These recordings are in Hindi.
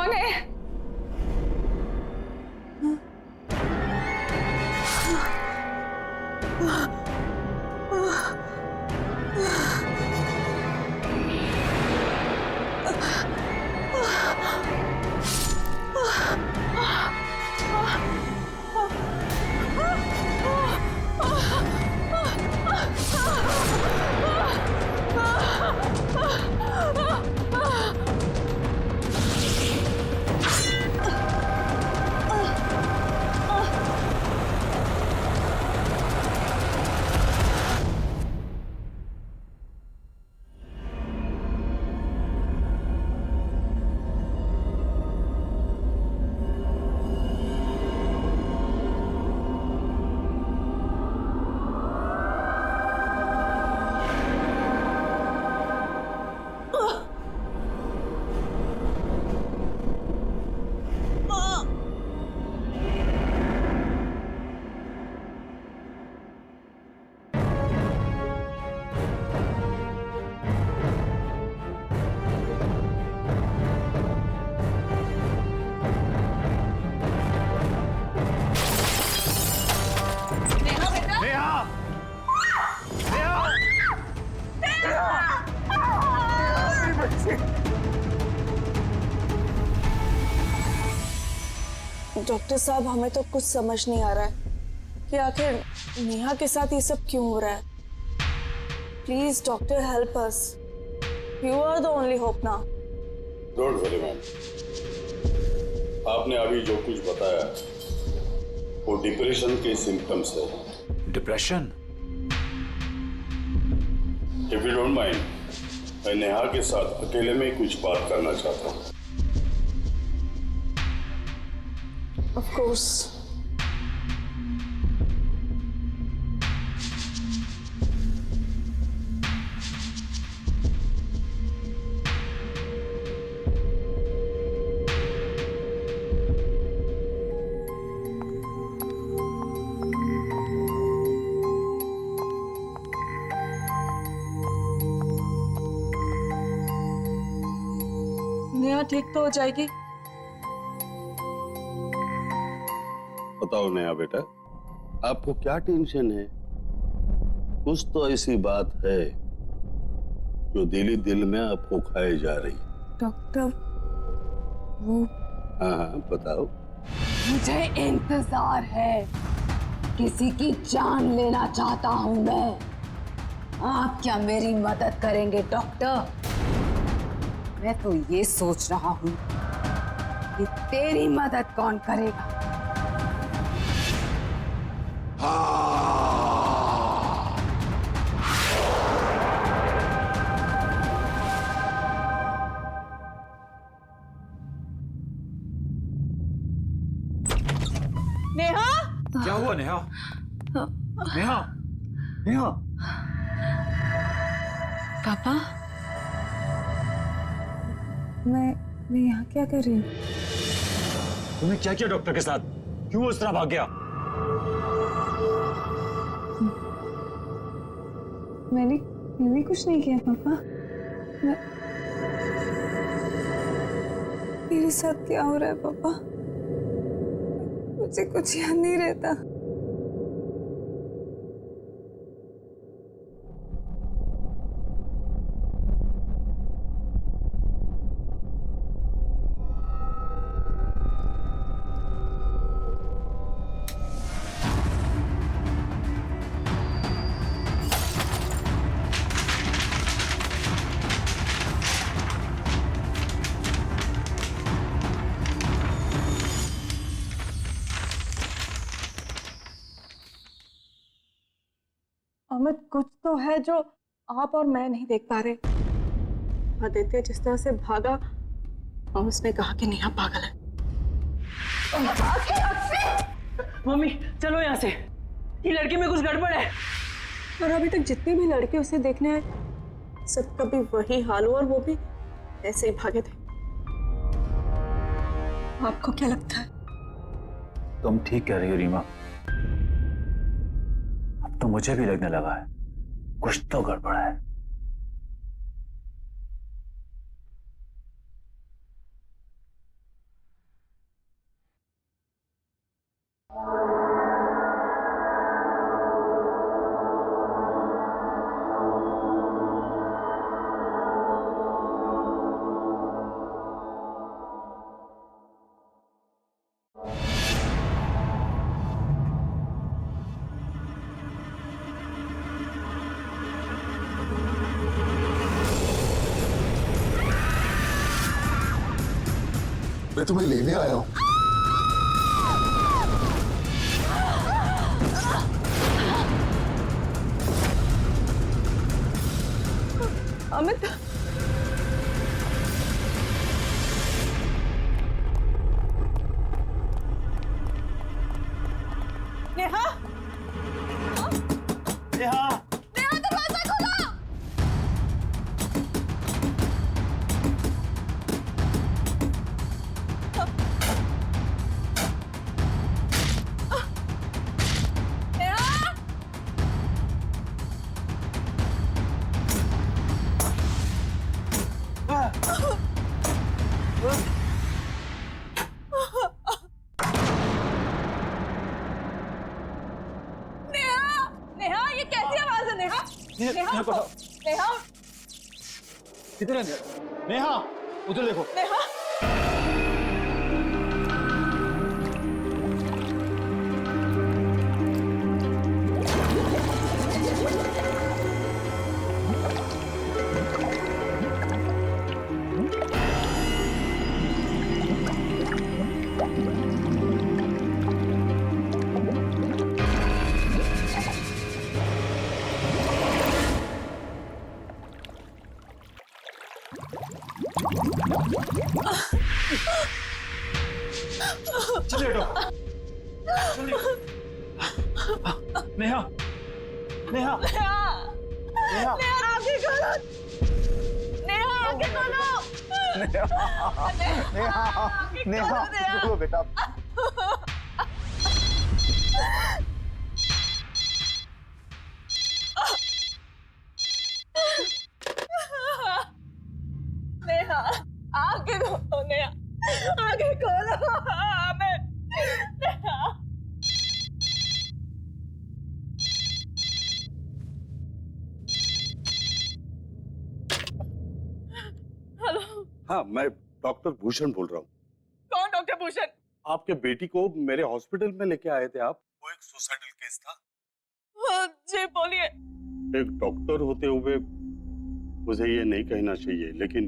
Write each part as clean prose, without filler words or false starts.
कौन है? डॉक्टर साहब, हमें तो कुछ समझ नहीं आ रहा है कि आखिर नेहा के साथ ये सब क्यों हो रहा है। Please doctor, help us. You are the only hope now. Don't worry ma'am, आपने अभी जो कुछ बताया वो डिप्रेशन के सिम्टम्स है। Depression? If you don't mind, मैं नेहा के साथ अकेले में कुछ बात करना चाहता हूँ। Of course. नेहा ठीक तो हो जाएगी? बताओ नेहा बेटा, आपको क्या टेंशन है? कुछ तो ऐसी बात है जो दिल में आपको खाए जा रही है। डॉक्टर, वो हाँ हाँ बताओ। मुझे इंतजार है, किसी की जान लेना चाहता हूं मैं। आप क्या मेरी मदद करेंगे डॉक्टर? मैं तो ये सोच रहा हूं कि तेरी मदद कौन करेगा। नेहा! क्या हुआ नेहा? नेहा? नेहा? पापा, मैं यहाँ क्या कर रही हूँ? तुमने क्या किया डॉक्टर के साथ? क्यों उस तरह भाग गया? मैंने कुछ नहीं किया पापा। मेरे साथ क्या हो रहा है पापा? मुझे कुछ याद नहीं रहता। अमित, कुछ तो है जो आप और मैं नहीं देख पा रहे। आदित्य जिस तरह से भागा और उसने कहा कि नेहा पागल है। मम्मी चलो यहाँ से, ये लड़की में कुछ गड़बड़ है। और अभी तक जितने भी लड़के उसे देखने आए सबका भी वही हाल हुआ और वो भी ऐसे ही भागे थे। आपको क्या लगता है? तुम ठीक कह रही हो रीमा। अब तो मुझे भी लगने लगा है कुछ तो गड़बड़ है। मैं तुम्हें लेने आया हूँ। अमित, नेहा, नेहा, नेहा दरवाजा खोलो। नेहा, नेहा, नेहा, ये कैसी आवाज है नेहा? नेहा, नेहा, किधर है नेहा? उधर देखो। नेहा, चलिए डॉक्टर। नेहा, नेहा, नेहा, नेहा, नेहा, आंखें खोलो। नेहा, आंखें खोलो। नेहा, बोलो बेटा। नेहा, आंखें खोलो। नेहा, आंखें खोलो। अमित, नेहा, हेलो, हाँ, मैं डॉक्टर भूषण बोल रहा हूँ। कौन डॉक्टर भूषण? आपके बेटी को मेरे हॉस्पिटल में लेके आए थे आप। वो एक सुसाइडल केस था। हाँ, जी बोलिए। एक डॉक्टर होते हुए मुझे ये नहीं कहना चाहिए, लेकिन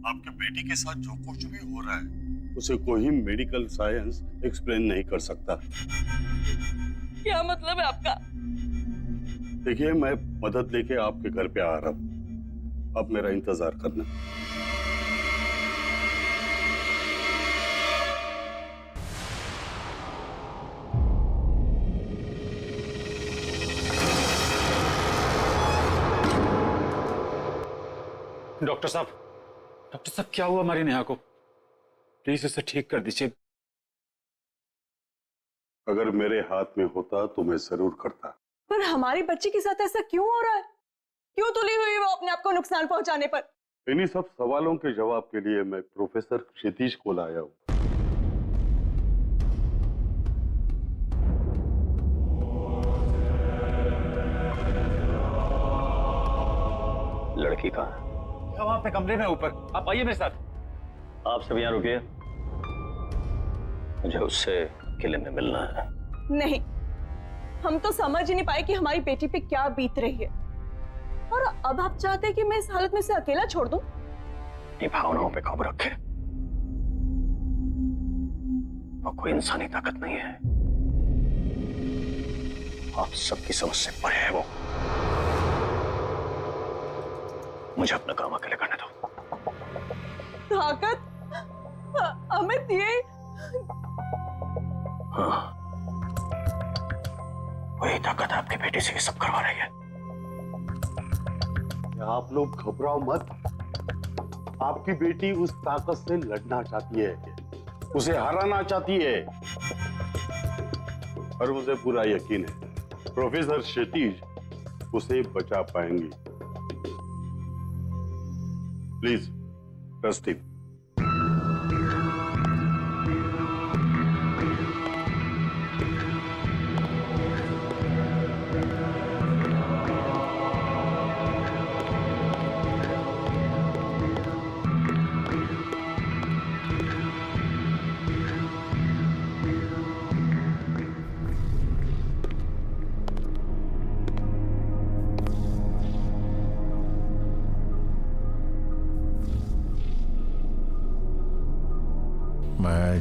आपके बेटी के साथ जो कुछ भी हो रहा है उसे कोई मेडिकल साइंस एक्सप्लेन नहीं कर सकता। क्या मतलब है आपका? देखिए, मैं मदद लेके आपके घर पे आ रहा हूँ। अब मेरा इंतजार करना। डॉक्टर साहब क्या हुआ हमारी नेहा को? प्लीज इसे ठीक कर दीजिए। अगर मेरे हाथ में होता तो मैं जरूर करता। पर हमारी बच्ची के साथ ऐसा क्यों हो रहा है? क्यों तुली हुई वो अपने आप को नुकसान पहुंचाने पर? इन्हीं सब सवालों के जवाब के लिए मैं प्रोफेसर क्षितिज को लाया हूँ। लड़की कहाँ है? वहां अपने कमरे में ऊपर। आप आइए मेरे साथ। आप सब यहाँ रुकिए, मुझे उससे किले में मिलना है। नहीं, हम तो समझ ही नहीं पाए कि हमारी बेटी पे क्या बीत रही है। और अब आप चाहते हैं कि मैं इस हालत में से अकेला छोड़ दूं? अपनी भावनाओं पे काबू रखे। वो कोई इंसानी ताकत नहीं है, आप सबकी समझ से परे है वो। मुझे अपना काम अकेले करने दो। ताकत? अमित, ये हाँ, वही ताकत आपकी बेटी से ये सब करवा रही है। आप लोग घबराओ मत। आपकी बेटी उस ताकत से लड़ना चाहती है, उसे हराना चाहती है, और मुझे पूरा यकीन है प्रोफेसर क्षितिज उसे बचा पाएंगी। Please trust him.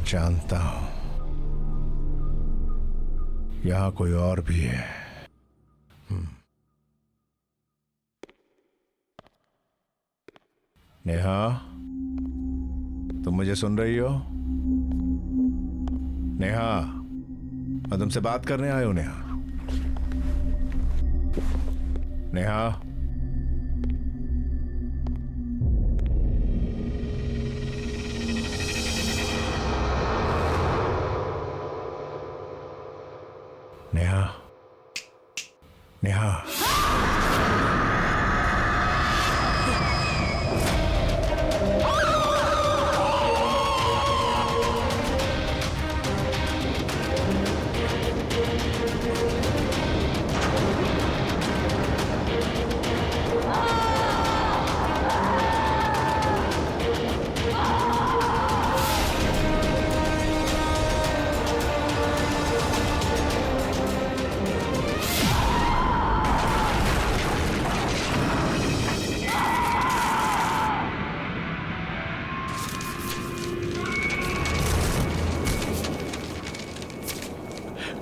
जानता हूं यहां कोई और भी है। नेहा, तुम मुझे सुन रही हो? नेहा, मैं तुमसे बात करने आया हूं। नेहा, नेहा, नेहा, नेहा।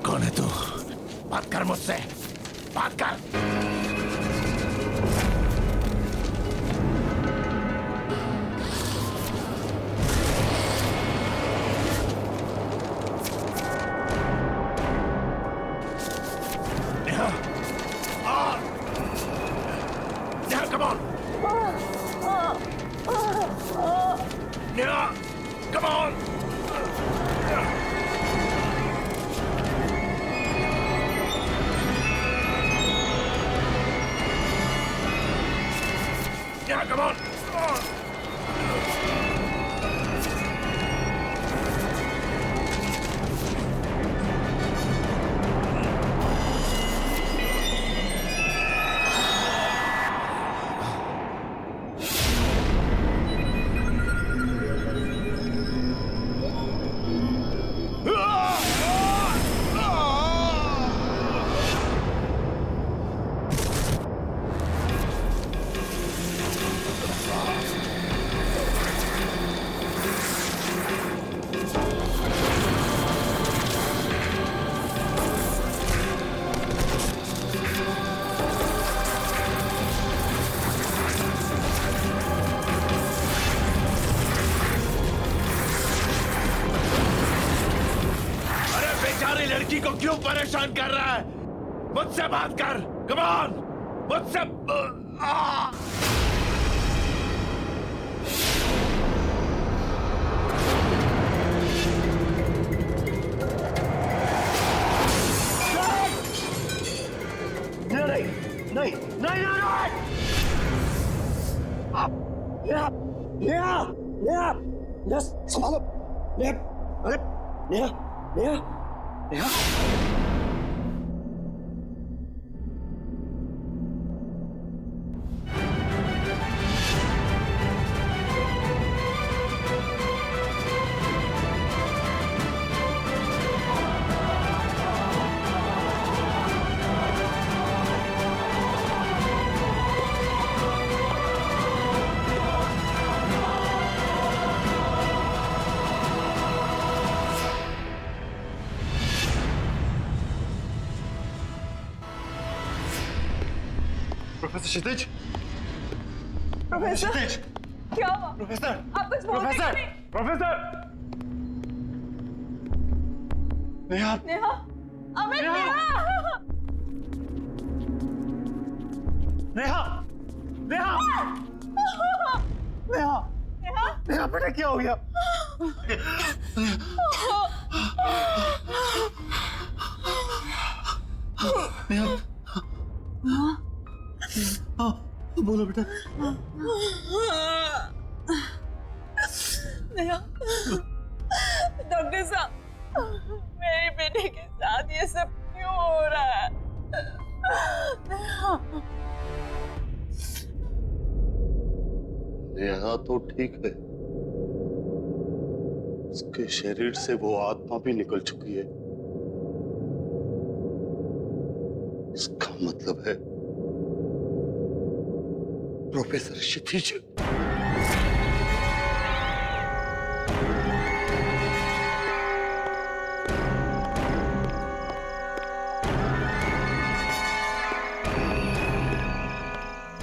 कौन है तू? बात कर मुझसे, बात कर। Neha, Neha, come on. Neha, come on. Yeah, come on! बेचारी लड़की को क्यों परेशान कर रहा है? मुझसे बात कर, कम ऑन, मुझसे। नहीं नहीं नहीं नहीं नेहा नेहा नेहा नेहा संभालो नेहा अरे नेहा नेहा नेहा प्रोफेसर क्षितिज, प्रोफेसर क्षितिज, क्या हुआ? प्रोफेसर, आप कुछ बोलते प्रोफेसर, क्यों नहीं? प्रोफेसर, नेहा, नेहा, अमित, नेहा! नेहा! नेहा, नेहा, नेहा, नेहा! नेहा, बेटा क्या हो गया? नेहा, हाँ, बोलो बेटा। नेहा, डॉक्टर साहब, मेरी बेटी के साथ ये सब क्यों हो रहा है? नेहा तो ठीक है, उसके शरीर से वो आत्मा भी निकल चुकी है। इसका मतलब है प्रोफेसर क्षितिज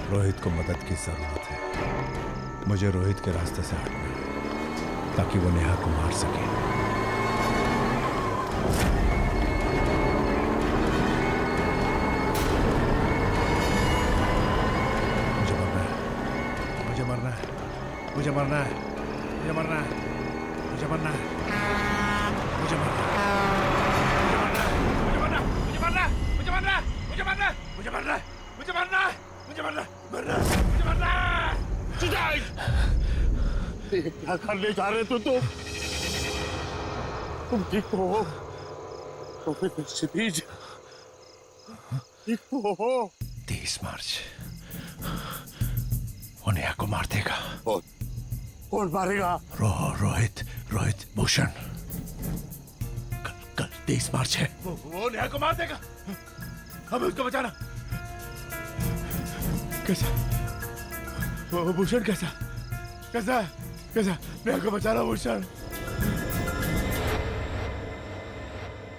रोहित को मदद की जरूरत है। मुझे रोहित के रास्ते से हटना है ताकि वो नेहा को मार सके। मुझे मरना है, मुझे मरना है, मुझे मरना है, मुझे मरना है, मुझे मरना है, मुझे मरना है, मुझे मरना है, मुझे मरना है, मुझे मरना है, मुझे मरना है, मुझे मरना है, मुझे मरना है, मुझे मरना है, मुझे मरना है। क्या करने जा रहे तुम ठीक तो हो? क्षितिज ठीक तो हो? 23 मार्च वो नेहा को मार देगा। कौन मारेगा? रोहित भूषण। कल 23 मार्च है। वो नेहा को मार देगा। हमें उसको बचाना। कैसा? वो भूषण कैसा? कैसा? नेहा को बचाना भूषण।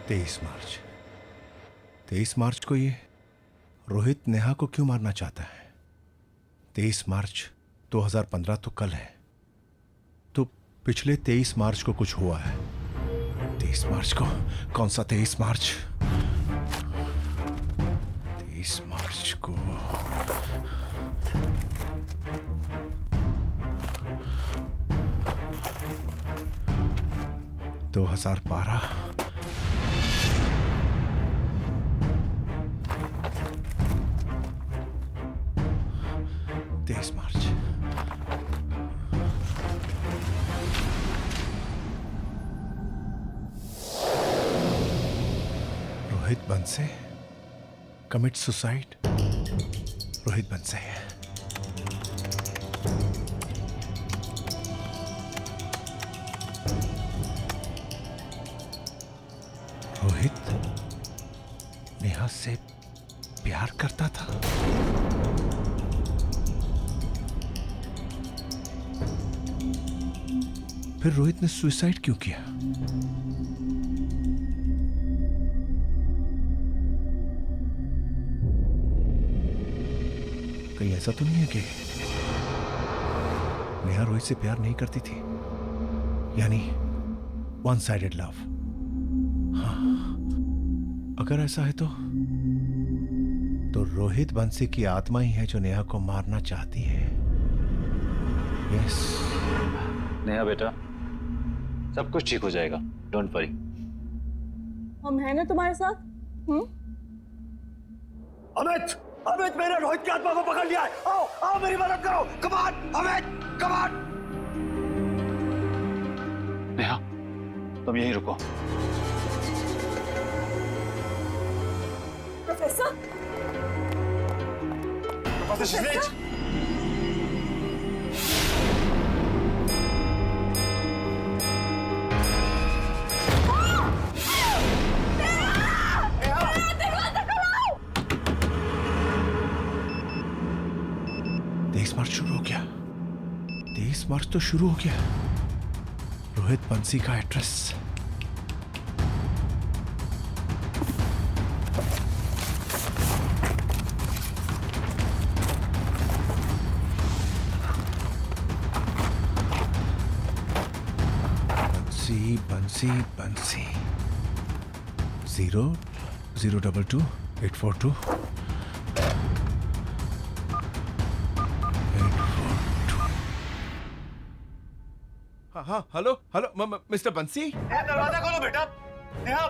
23 मार्च को ये रोहित नेहा को क्यों मारना चाहता है? 23 मार्च 2015 तो कल है, तो पिछले 23 मार्च को कुछ हुआ है। 23 मार्च को? कौन सा 23 मार्च? 23 मार्च को 2012। मार्च। रोहित बंसे कमिट सुसाइड। रोहित बंसे रोहित नेहा से प्यार करता था। फिर रोहित ने सुसाइड क्यों किया? कहीं ऐसा तो नहीं है कि नेहा रोहित से प्यार नहीं करती थी, यानी वन साइडेड लव। हाँ, अगर ऐसा है तो रोहित बंसी की आत्मा ही है जो नेहा को मारना चाहती है। यस। नेहा बेटा, सब कुछ ठीक हो जाएगा, डोंट वरी। हम हैं ना तुम्हारे साथ? अमित मेरे रोहित की आत्मा को पकड़ लिया है। आओ मेरी मदद करो। Come on Amit, come on. Neha, तुम यहीं रुको। प्रोफेसर? मार्च शुरू हो गया। 23 मार्च तो शुरू हो गया। रोहित बंसी का एड्रेस। बंसी 0022842। हाँ, हेलो मिस्टर बंसी। दरवाजा खोलो बेटा। नेहा